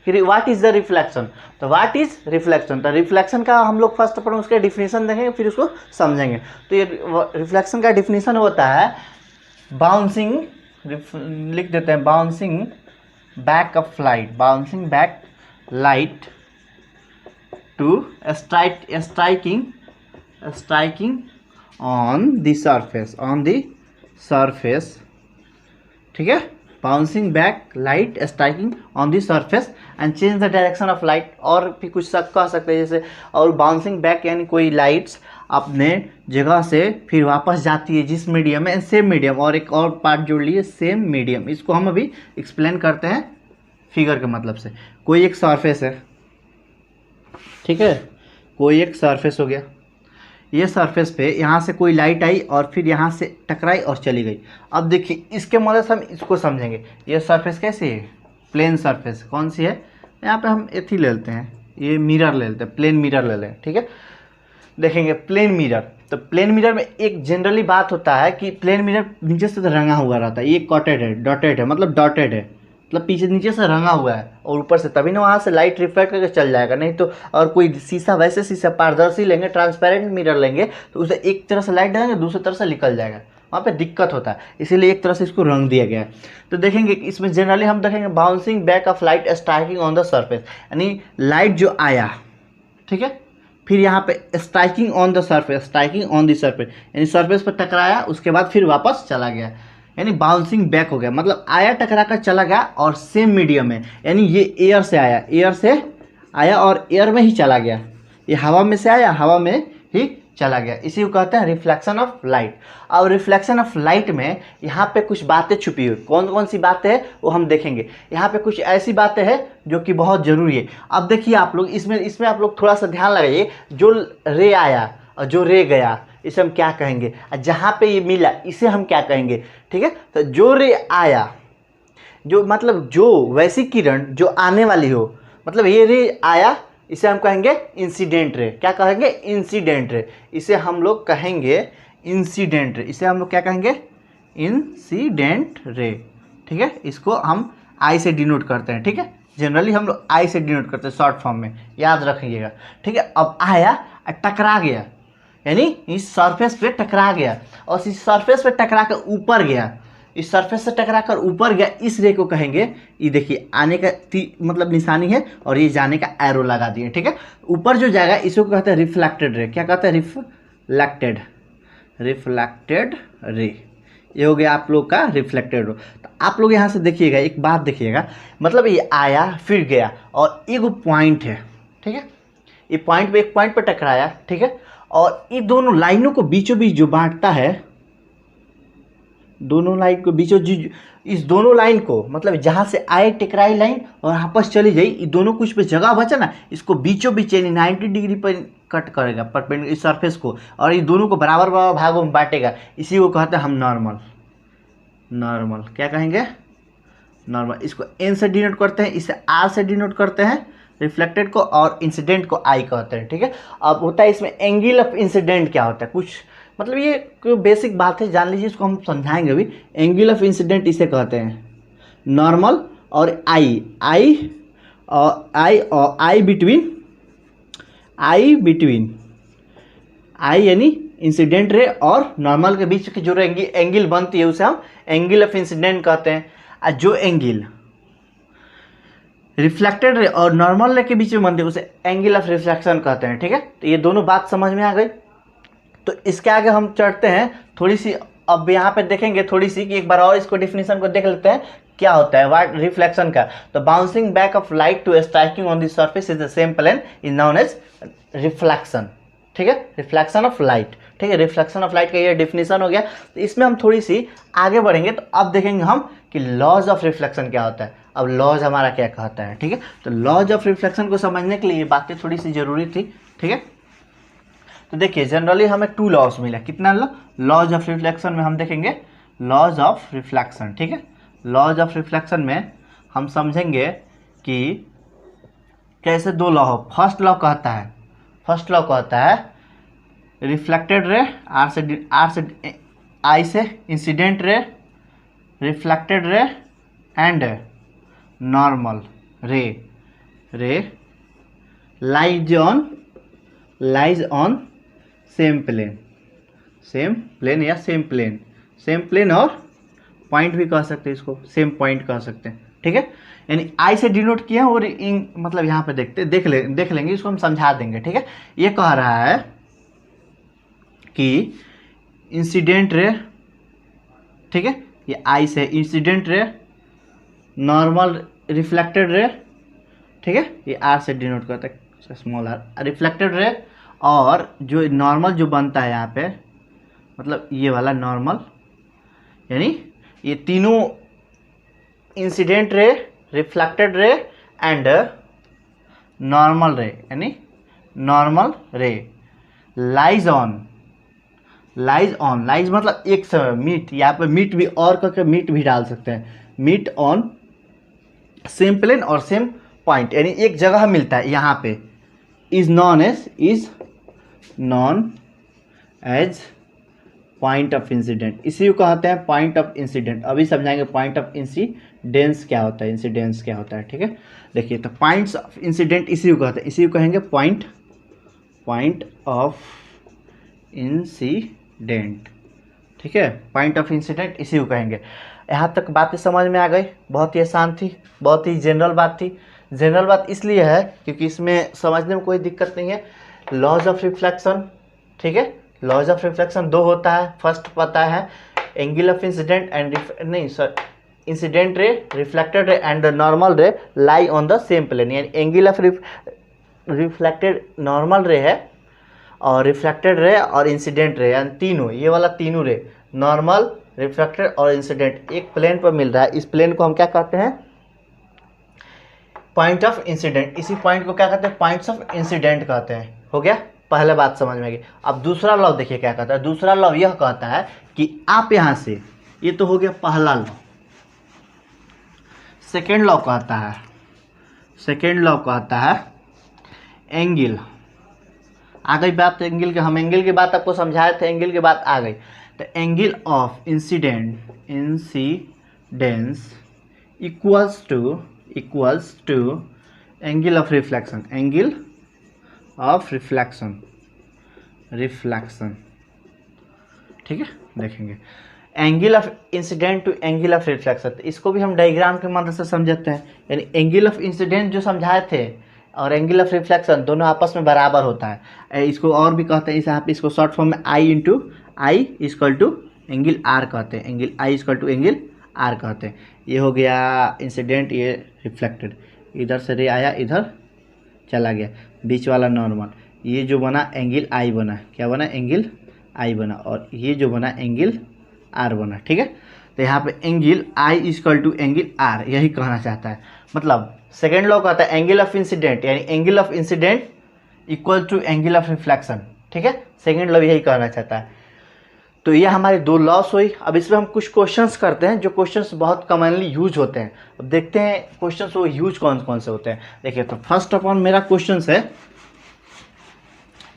फिर what is the reflection. तो what is reflection, तो रिफ्लेक्शन का हम लोग फर्स्ट अपन उसके डिफिनीशन देखेंगे फिर उसको समझेंगे। तो ये रिफ्लेक्शन का डिफिनीशन होता है बाउंसिंग, लिख देते हैं bouncing back of light, bouncing back light to striking on the surface, ठीक है, bouncing back light striking on the surface and change the direction of light. और भी कुछ कह सकते हैं जैसे, और बाउंसिंग बैक यानी कोई लाइट्स अपने जगह से फिर वापस जाती है जिस मीडियम में, सेम मीडियम, और एक और पार्ट जोड़ लिए सेम मीडियम। इसको हम अभी एक्सप्लेन करते हैं फिगर के मतलब से। कोई एक सरफेस है, ठीक है, कोई एक सरफेस हो गया, ये सरफेस पे यहाँ से कोई लाइट आई और फिर यहाँ से टकराई और चली गई। अब देखिए इसके मदद से हम इसको समझेंगे। ये सरफेस कैसी है, प्लेन सरफेस। कौन सी है, यहाँ पे हम एथी ले लेते हैं, ये मिरर ले लेते हैं, प्लेन मिरर ले लें, ठीक है। देखेंगे प्लेन मिरर, तो प्लेन मिरर में एक जनरली बात होता है कि प्लेन मिरर नीचे से रंगा हुआ रहता है। ये कॉटेड है, डॉटेड है, मतलब डॉटेड है, मतलब पीछे नीचे से रंगा हुआ है और ऊपर से, तभी ना वहाँ से लाइट रिफ्लेक्ट करके चल जाएगा। नहीं तो और कोई शीशा, वैसे शीशा पारदर्शी लेंगे, ट्रांसपेरेंट मिरर लेंगे तो उसे एक तरह से लाइट डालेंगे, दूसरी तरफ से निकल जाएगा, वहाँ पे दिक्कत होता है। इसीलिए एक तरह से इसको रंग दिया गया है। तो देखेंगे इसमें जनरली हम देखेंगे bouncing back of light striking on the surface, यानी लाइट जो आया, ठीक है, फिर यहाँ पे striking on the surface, striking on the surface यानी सरफेस पर टकराया, उसके बाद फिर वापस चला गया, यानी बाउंसिंग बैक हो गया, मतलब आया, टकरा कर चला गया और सेम मीडियम है, यानी ये एयर से आया, एयर से आया और एयर में ही चला गया, ये हवा में से आया, हवा में ही चला गया। इसी को कहते हैं रिफ्लेक्शन ऑफ लाइट। अब रिफ्लेक्शन ऑफ लाइट में यहाँ पे कुछ बातें छुपी हुई, कौन कौन सी बातें हैं वो हम देखेंगे। यहाँ पे कुछ ऐसी बातें हैं जो कि बहुत ज़रूरी है। अब देखिए आप लोग इसमें आप लोग थोड़ा सा ध्यान लगाइए, जो रे आया और जो रे गया इसे हम क्या कहेंगे, जहाँ पे ये मिला इसे हम क्या कहेंगे, ठीक है। तो जो रे आया, जो मतलब जो वैसी किरण जो आने वाली हो, मतलब ये रे आया, इसे हम कहेंगे इंसिडेंट रे। क्या कहेंगे, इंसिडेंट रे। इसे हम लोग कहेंगे इंसिडेंट रे, इसे हम लोग क्या कहेंगे, इंसिडेंट रे, ठीक है। इसको हम आई से डिनोट करते हैं, ठीक है, जनरली हम लोग आई से डिनोट करते हैं शॉर्ट फॉर्म में, याद रखिएगा, ठीक है। अब आया, टकरा गया, यानी इस सरफेस पे टकरा गया और इस सरफेस पे टकरा कर ऊपर गया, इस सरफेस से टकरा कर ऊपर गया, इस रे को कहेंगे, ये देखिए आने का मतलब निशानी है और ये जाने का एरो लगा दिए, ठीक है। ऊपर जो जाएगा इसको कहते हैं रिफ्लेक्टेड रे। क्या कहते हैं, रिफ्लेक्टेड रे। ये हो गया आप लोग का रिफ्लेक्टेड रे। तो आप लोग यहाँ से देखिएगा, एक बात देखिएगा, मतलब ये आया फिर गया और एक पॉइंट है, ठीक है, ये पॉइंट पे एक पॉइंट पे टकराया, ठीक है, और ये दोनों लाइनों को बीचों बीच जो बांटता है, दोनों लाइन को बीचों बीच, इस दोनों लाइन को मतलब जहाँ से आए टकराई लाइन और वापस चली गई, ये दोनों कुछ पे जगह बचा ना, इसको बीचों बीच यानी 90 डिग्री पर कट करेगा परपेंडिकुलर इस सरफेस को, और ये दोनों को बराबर बराबर भागों में बांटेगा। इसी को कहते हैं हम नॉर्मल। क्या कहेंगे, नॉर्मल। इसको एन से डिनोट करते हैं, इसे आर से डिनोट करते हैं रिफ्लेक्टेड को, और इंसिडेंट को आई कहते हैं, ठीक है। अब होता है इसमें एंगल ऑफ इंसिडेंट क्या होता है, कुछ मतलब ये कोई बेसिक बात है, जान लीजिए, इसको हम समझाएंगे अभी। एंगल ऑफ इंसिडेंट इसे कहते हैं नॉर्मल, और आई यानी इंसिडेंट रे और नॉर्मल के बीच की जो एंगल बनती है उसे हम एंगल ऑफ इंसिडेंट कहते हैं। और जो एंगल रिफ्लेक्टेड रे और नॉर्मल रे के बीच में बनते हैं उसे एंगल ऑफ रिफ्लेक्शन कहते हैं, ठीक है। तो ये दोनों बात समझ में आ गई। तो इसके आगे हम चढ़ते हैं थोड़ी सी, अब यहाँ पे देखेंगे थोड़ी सी कि एक बार और इसको डिफिनीशन को देख लेते हैं क्या होता है वाट रिफ्लेक्शन का। तो bouncing back of light to striking on the surface is the same plane is known as reflection, ठीक है, रिफ्लेक्शन ऑफ लाइट, ठीक है। रिफ्लेक्शन ऑफ लाइट का ये डिफिनीशन हो गया। तो इसमें हम थोड़ी सी आगे बढ़ेंगे तो अब देखेंगे हम कि लॉज ऑफ रिफ्लेक्शन क्या होता है। अब लॉज हमारा क्या कहता है, ठीक है। तो लॉज ऑफ रिफ्लेक्शन को समझने के लिए ये बातें थोड़ी सी जरूरी थी, ठीक है। तो देखिए जनरली हमें 2 लॉज मिला, कितना लॉज ऑफ रिफ्लेक्शन में हम देखेंगे लॉज ऑफ रिफ्लेक्शन, ठीक है। लॉज ऑफ रिफ्लेक्शन में हम समझेंगे कि कैसे 2 लॉ हो। फर्स्ट लॉ कहता है रिफ्लेक्टेड रे आई से incident ray, reflected ray and normal रे लाइज ऑन सेम प्लेन या सेम प्लेन और पॉइंट भी कह सकते हैं, इसको सेम पॉइंट कह सकते हैं, ठीक है। यानी आई से डिनोट किया और इन मतलब यहाँ पे देख लेंगे, इसको हम समझा देंगे, ठीक है। ये कह रहा है कि इंसिडेंट रे, ठीक है, ये आई से incident ray, normal reflected ray, ठीक है, ये आर से डिनोट करता है, स्मॉल आर, रिफ्लेक्टेड रे, और जो नॉर्मल जो बनता है यहाँ पे, मतलब ये वाला नॉर्मल, यानी ये तीनों incident ray, reflected ray and normal रे, यानी नॉर्मल रे लाइज मतलब एक समय मीट, यहाँ पे मीट भी और करके मीट भी डाल सकते हैं, मीट ऑन सेम प्लेन और सेम पॉइंट, यानी एक जगह मिलता है यहाँ पे, is known as point of incident, इसी को कहते हैं पॉइंट ऑफ इंसिडेंट। अभी समझाएंगे पॉइंट ऑफ इंसिडेंस क्या होता है, इंसिडेंस क्या होता है, ठीक है। देखिए तो पॉइंट्स ऑफ इंसिडेंट इसी को कहते हैं, इसी को कहेंगे पॉइंट ऑफ इंसिडेंट, ठीक है, पॉइंट ऑफ इंसिडेंट इसी को कहेंगे। यहाँ तक बातें समझ में आ गई, बहुत ही आसान थी, बहुत ही जनरल बात थी। जनरल बात इसलिए है क्योंकि इसमें समझने में कोई दिक्कत नहीं है। लॉज ऑफ रिफ्लेक्शन, ठीक है, लॉज ऑफ रिफ्लेक्शन दो होता है। फर्स्ट पता है angle of incident and incident ray, reflected ray and the normal ray lie on the same plane, यानी angle of reflected normal ray है और रिफ्लेक्टेड रे और इंसिडेंट रे, यानी तीनों, ये वाला तीनों रे, नॉर्मल, रिफ्लेक्टेड और इंसिडेंट एक प्लेन पर मिल रहा है। इस प्लेन को हम क्या कहते हैं, पॉइंट ऑफ इंसिडेंट। इसी पॉइंट को क्या कहते हैं, पॉइंट्स ऑफ इंसिडेंट कहते हैं। हो गया, पहले बात समझ में आ गई। अब दूसरा लॉ देखिए क्या कहता है। दूसरा लॉ यह कहता है कि आप यहां से, ये तो हो गया पहला लॉ। सेकेंड लॉ कहता है एंगल, आ गई बात एंगल के, हम एंगल की बात आपको समझाए थे, एंगल की बात आ गई। तो angle of incidence equals to angle of reflection, ठीक है। देखेंगे angle of incident to angle of reflection, इसको भी हम डायग्राम के मदद से समझते हैं। यानी एंगल ऑफ इंसिडेंट जो समझाए थे और एंगल ऑफ रिफ्लेक्शन दोनों आपस में बराबर होता है। इसको और भी कहते हैं, इस यहाँ पे इसको शॉर्ट फॉर्म में I equal to angle R कहते हैं, angle I equal to angle R कहते हैं। ये हो गया इंसिडेंट, ये रिफ्लेक्टेड, इधर से रे आया, इधर चला गया, बीच वाला नॉर्मल, ये जो बना एंगल आई बना, क्या बना, एंगल आई बना, और ये जो बना एंगल आर बना, ठीक है। तो यहाँ पे angle I equal to angle R, यही कहना चाहता है। मतलब सेकेंड लॉ कहता है एंगल ऑफ इंसिडेंट, यानी angle of incident equal to angle of reflection, ठीक है। सेकेंड लॉ यही कहना चाहता है। तो ये हमारे दो लॉस हुई। अब इसमें हम कुछ क्वेश्चंस करते हैं, जो क्वेश्चंस बहुत कॉमनली यूज होते हैं। अब देखते हैं क्वेश्चंस वो यूज कौन कौन से होते हैं। देखिए तो फर्स्ट ऑफ ऑल मेरा क्वेश्चन है,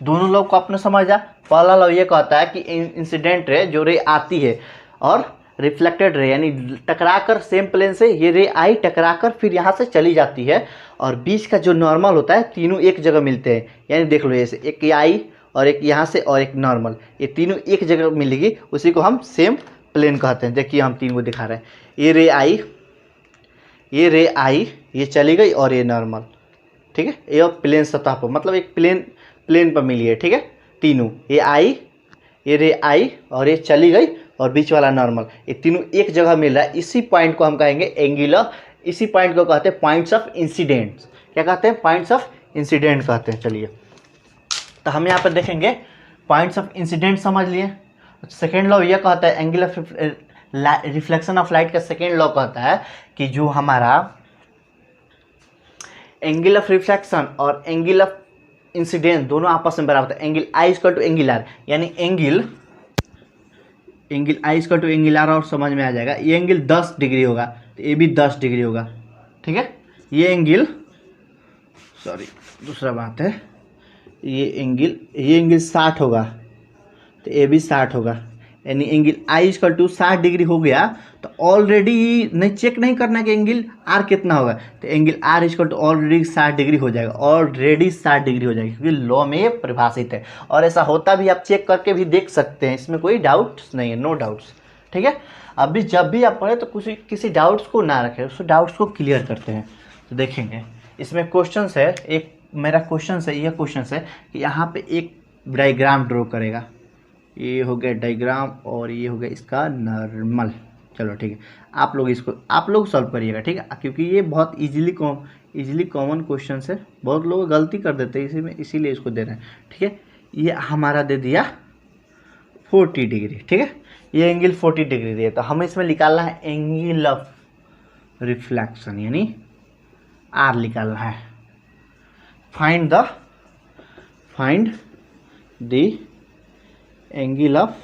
दोनों लॉ को आपने समझा। पहला लॉ ये कहता है कि इंसिडेंट रे, जो रे आती है, और रिफ्लेक्टेड रे, यानी टकराकर सेम प्लेन से ये रे आई टकराकर फिर यहाँ से चली जाती है, और बीच का जो नॉर्मल होता है, तीनों एक जगह मिलते हैं। यानी देख लो जैसे एक ये आई और एक यहाँ से और एक नॉर्मल, ये तीनों एक जगह मिलेगी, उसी को हम सेम प्लेन कहते हैं। देखिए हम तीन को दिखा रहे हैं, ये रे आई, ये चली गई और ये नॉर्मल, ठीक है। ये प्लेन सतह पर, मतलब एक प्लेन पर मिली है, ठीक है। तीनों, ये आई, ये रे आई और ये चली गई, और बीच वाला नॉर्मल, ये तीनों एक जगह मिल रहा है। इसी पॉइंट को हम कहेंगे एंगुलर, इसी पॉइंट को कहते हैं पॉइंट्स ऑफ इंसिडेंट। क्या कहते हैं, पॉइंट्स ऑफ इंसिडेंट कहते हैं। चलिए तो हम यहाँ पर देखेंगे पॉइंट्स ऑफ इंसिडेंट समझ लिए। सेकेंड लॉ यह कहता है angle of reflection of light का सेकेंड लॉ कहता है कि जो हमारा एंगल ऑफ रिफ्लेक्शन और एंगल ऑफ इंसिडेंट दोनों आपस में बराबर होता है। Angle I equal to angle R, यानी angle I equal to angle R, और समझ में आ जाएगा। ये एंगल 10 डिग्री होगा तो ये भी 10 डिग्री होगा, ठीक है। ये एंगल, सॉरी दूसरा बात है, ये एंगल 60 होगा तो ये भी 60 होगा। यानी angle I equal to 60 degree हो गया तो ऑलरेडी नहीं चेक नहीं करना कि एंगल आर कितना होगा, तो angle R equal to already 60 degree हो जाएगा, ऑलरेडी 60 डिग्री हो जाएगा क्योंकि लॉ में ये परिभाषित है। और ऐसा होता भी, आप चेक करके भी देख सकते हैं, इसमें कोई डाउट्स नहीं है, नो डाउट्स। ठीक है, अभी जब भी आप पढ़े तो किसी डाउट्स को ना रखें, उस डाउट्स को क्लियर करते हैं। तो देखेंगे इसमें क्वेश्चन है, एक मेरा क्वेश्चन है, यह क्वेश्चन है कि यहाँ पे एक डायग्राम ड्रॉ करेगा, ये हो गया डायग्राम और ये हो गया इसका नॉर्मल। चलो ठीक है, आप लोग सॉल्व करिएगा, ठीक है, क्योंकि ये बहुत इजीली कॉमन क्वेश्चन है, बहुत लोग गलती कर देते हैं इसी में, इसीलिए इसको दे रहे हैं। ठीक है, ये हमारा दे दिया 40 डिग्री, ठीक है, ये एंगल 40 डिग्री दिया, तो हमें इसमें निकालना है एंगल ऑफ रिफ्लेक्शन, यानी आर निकालना है। Find the angle of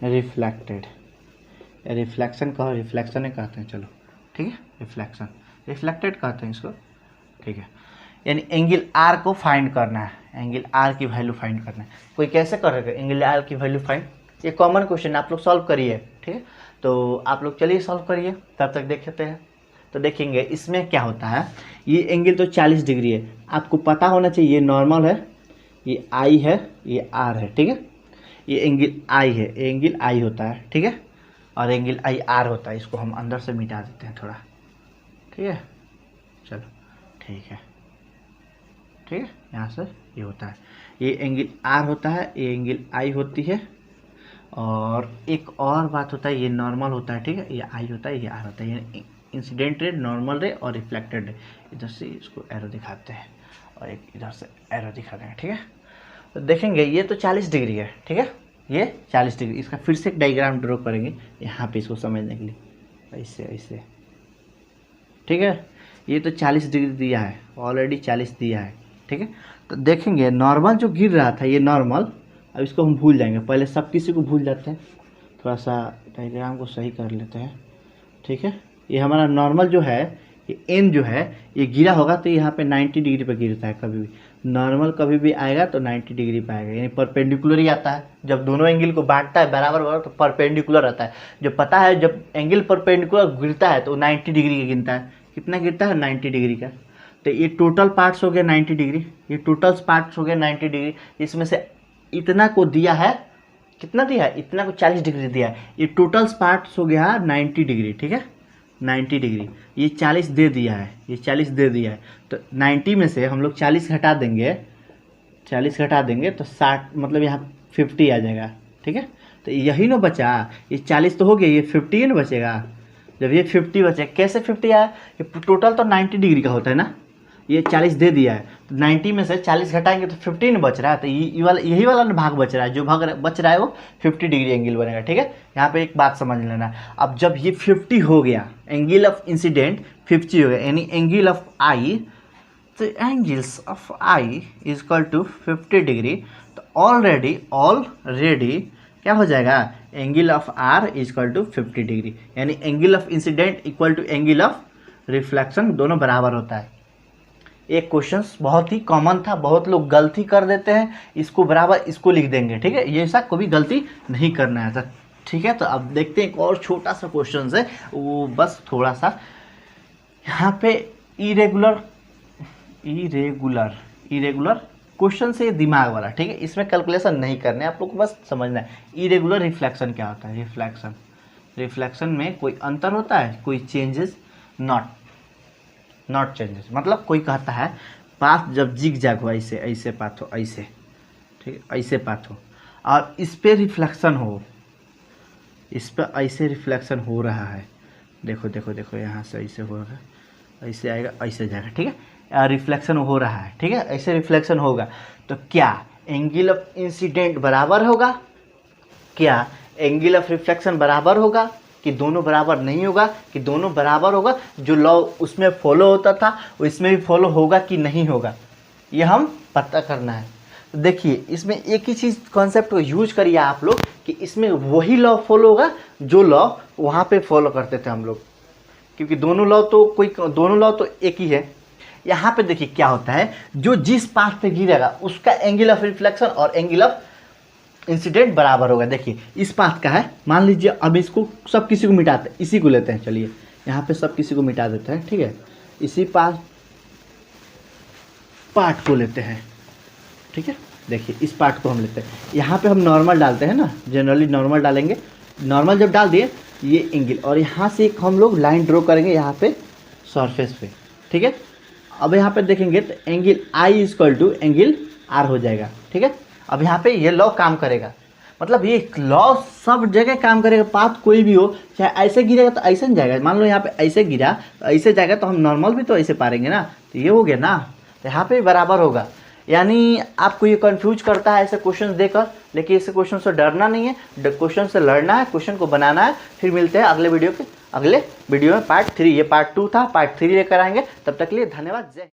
reflected, reflection कहो, रिफ्लेक्शन कहते हैं, चलो ठीक है, रिफ्लेक्टेड कहते हैं इसको। ठीक है, यानी एंगल आर को फाइंड करना है, एंगल आर की वैल्यू फाइंड करना है। कोई कैसे करेगा एंगल आर की वैल्यू फाइंड, ये कॉमन क्वेश्चन आप लोग सॉल्व करिए। ठीक है, तो आप लोग चलिए सॉल्व करिए, तब तक देखते हैं। तो देखेंगे इसमें क्या होता है, ये एंगल तो 40 डिग्री है, आपको पता होना चाहिए, ये नॉर्मल है, ये आई है, ये आर है। ठीक है, ये एंगल आई है, एंगल आई होता है, ठीक है, और एंगल आई आर होता है। इसको हम अंदर से मिटा देते हैं थोड़ा, ठीक है, चलो ठीक है, यहाँ से ये होता है, ये एंगल आर होता है, ये एंगल आई होती है, और एक और बात होता है, ये नॉर्मल होता है, ठीक है, ये आई होता है, ये आर होता है, ये इंसिडेंट रे, नॉर्मल रे और रिफ्लेक्टेड रे। इधर से इसको एरो दिखाते हैं और एक इधर से एरो दिखा देंगे। ठीक है, तो देखेंगे ये तो 40 डिग्री है, ठीक है, ये 40 डिग्री, इसका फिर से एक डायग्राम ड्रॉ करेंगे यहाँ पे इसको समझने के लिए, ऐसे ठीक है, ये तो 40 डिग्री दिया है, ऑलरेडी 40 दिया है। ठीक है, तो देखेंगे नॉर्मल जो गिर रहा था, ये नॉर्मल, अब इसको हम भूल जाएंगे, पहले सब किसी को भूल जाते हैं, थोड़ा सा डायग्राम को सही कर लेते हैं। ठीक है, ये हमारा नॉर्मल जो है, ये एन जो है, ये गिरा होगा तो यहाँ पे 90 डिग्री पे गिरता है, कभी भी नॉर्मल कभी भी आएगा तो 90 डिग्री पे आएगा, यानी परपेंडिकुलर ही आता है। जब दोनों एंगल को बांटता है बराबर तो परपेंडिकुलर आता है। जो पता है जब एंगल परपेंडिकुलर गिरता है तो 90 डिग्री का गिनता है, कितना गिरता है 90 डिग्री का। तो ये टोटल पार्ट्स हो गया 90 डिग्री, ये टोटल पार्ट्स हो गया 90 डिग्री, इसमें से इतना को दिया है, कितना दिया है, इतना को 40 डिग्री दिया है, ये टोटल पार्ट्स हो गया 90 डिग्री। ठीक है, 90 डिग्री, ये 40 दे दिया है, ये 40 दे दिया है, तो 90 में से हम लोग 40 घटा देंगे, 40 घटा देंगे तो 60, मतलब यहाँ 50 आ जाएगा। ठीक है, तो यही ना बचा, ये 40 तो हो गया, ये 50 ही ना बचेगा। जब ये 50 बचे, कैसे 50 आया, ये टोटल तो 90 डिग्री का होता है ना, ये 40 दे दिया है, तो 90 में से 40 घटाएंगे तो 15 बच रहा है, तो यही वाला भाग बच रहा है, जो भाग बच रहा है वो 50 डिग्री एंगल बनेगा। ठीक है, यहाँ पे एक बात समझ लेना, अब जब ये 50 हो गया, एंगल ऑफ इंसिडेंट 50 हो गया, यानी एंगल ऑफ आई, तो angles of I is equal to 50 degree, तो ऑलरेडी क्या हो जाएगा, angle of R is equal to 50 degree, यानी angle of incident equal to angle of reflection, दोनों बराबर होता है। एक क्वेश्चन बहुत ही कॉमन था, बहुत लोग गलती कर देते हैं, इसको बराबर इसको लिख देंगे। ठीक है, ये ऐसा कभी गलती नहीं करना है। ठीक है, तो अब देखते हैं एक और छोटा सा क्वेश्चन है, वो बस थोड़ा सा यहाँ पे इरेगुलर क्वेश्चन से दिमाग वाला। ठीक है, इसमें कैलकुलेशन नहीं करने, आप लोग को बस समझना है इरेगुलर रिफ्लेक्शन क्या होता है। रिफ्लेक्शन में कोई अंतर होता है, कोई चेंजेस, नॉट चेंजेस, मतलब कोई कहता है पाथ जब जिग जैग हो, ऐसे पाथ हो, ऐसे, ठीक है, ऐसे पाथ हो, और इस पे रिफ्लेक्शन हो, इस पर ऐसे रिफ्लेक्शन हो रहा है, देखो यहाँ से ऐसे हो रहा है, ऐसे आएगा, ऐसे जाएगा। ठीक है, रिफ्लेक्शन हो रहा है, ठीक है, ऐसे रिफ्लेक्शन होगा, तो क्या एंगल ऑफ इंसिडेंट बराबर होगा, क्या एंगल ऑफ रिफ्लेक्शन बराबर होगा, कि दोनों बराबर नहीं होगा, कि दोनों बराबर होगा, जो लॉ उसमें फॉलो होता था वो इसमें भी फॉलो होगा कि नहीं होगा, ये हम पता करना है। तो देखिए इसमें एक ही चीज़ कॉन्सेप्ट को यूज करिए आप लोग, कि इसमें वही लॉ फॉलो होगा जो लॉ वहाँ पे फॉलो करते थे हम लोग, क्योंकि दोनों लॉ तो एक ही है। यहाँ पे देखिए क्या होता है, जो जिस पाथ पे गिरेगा उसका एंगल ऑफ रिफ्लेक्शन और एंगल ऑफ इंसिडेंट बराबर होगा। देखिए इस पाथ का है, मान लीजिए अब इसको सब किसी को मिटाते हैं, इसी को लेते हैं, चलिए यहाँ पे सब किसी को मिटा देते हैं, ठीक है, इसी पार्ट को लेते हैं, ठीक है। देखिए इस पार्ट को हम लेते हैं, यहाँ पे हम नॉर्मल डालते हैं ना, जनरली नॉर्मल डालेंगे, नॉर्मल जब डाल दिए ये एंगल, और यहाँ से एक हम लोग लाइन ड्रॉ करेंगे यहाँ पे सरफेस पे, ठीक है। अब यहाँ पे देखेंगे तो angle I equal to angle R हो जाएगा, ठीक है। अब यहाँ पे ये लॉ काम करेगा, मतलब ये लॉ सब जगह काम करेगा, पाथ कोई भी हो, चाहे ऐसे गिरेगा तो ऐसे नहीं जाएगा, मान लो यहाँ पे ऐसे गिरा तो ऐसे जाएगा, तो हम नॉर्मल भी तो ऐसे पारेंगे ना, तो ये हो गया ना, तो यहाँ पे बराबर होगा। यानी आपको ये कंफ्यूज करता है ऐसे क्वेश्चन देकर, लेकिन ऐसे क्वेश्चन से डरना नहीं है, क्वेश्चन से लड़ना है, क्वेश्चन को बनाना है। फिर मिलते हैं अगले वीडियो में पार्ट 3, ये पार्ट 2 था, पार्ट 3 लेकर आएंगे। तब तक के लिए धन्यवाद, जय।